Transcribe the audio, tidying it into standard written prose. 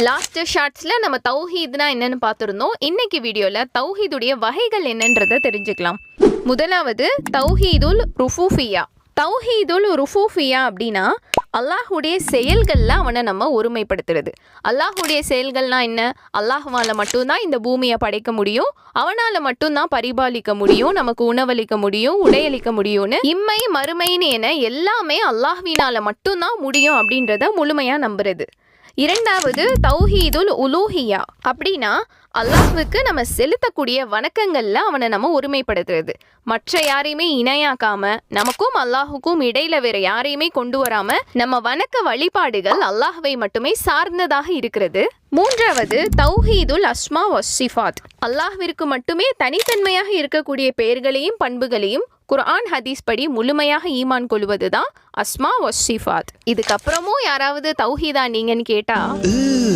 Last ஷார்ட்ஸில் நம்ம தௌஹீத்னா என்னன்னு பார்த்துருந்தோம். இன்னைக்கு வீடியோவில் தௌஹீதுடைய வகைகள் என்னன்றதை தெரிஞ்சுக்கலாம். முதலாவது தௌஹீதுல் ருஃபூஃபியா. தௌஹீதுல் ருஃபூஃபியா அப்படின்னா அல்லாஹுடைய செயல்களில் அவனை நம்ம ஒருமைப்படுத்துறது. அல்லாஹுடைய செயல்கள்னா என்ன? அல்லாஹ்வால் மட்டும்தான் இந்த பூமியை படைக்க முடியும், அவனால் மட்டும்தான் பரிபாலிக்க முடியும், நமக்கு உணவளிக்க முடியும், உடையளிக்க முடியும்னு இம்மை மறுமைன்னு என எல்லாமே அல்லாஹ்வினால் மட்டும்தான் முடியும் அப்படின்றத முழுமையாக நம்புறது. இரண்டாவது தௌஹீதுல் உலூஹியா. அப்படின்னா அல்லாஹ்வுக்கு நம்ம செலுத்தக்கூடிய வணக்கங்கள்ல அவனை நம்ம ஒருமைப்படுத்துறது. மற்ற யாரையுமே இணையாக்காம, நமக்கும் அல்லாஹுக்கும் இடையில வேற யாரையுமே கொண்டு வராம நம்ம வணக்க வழிபாடுகள் அல்லாஹ்வை மட்டுமே சார்ந்ததாக இருக்கிறது. மூன்றாவது தௌஹீதுல் அஸ்மா வஸ்ஸிஃபாத். அல்லாஹ்விற்கு மட்டுமே தனித்தன்மையாக இருக்கக்கூடிய பெயர்களையும் பண்புகளையும் குர்ஆன் ஹதீஸ் படி முழுமையாக ஈமான் கொள்வது தான் அஸ்மா வஸ்ஸிஃபாத். இதுக்கப்புறமும் யாராவது தௌஹீதா நீங்கன்னு கேட்டா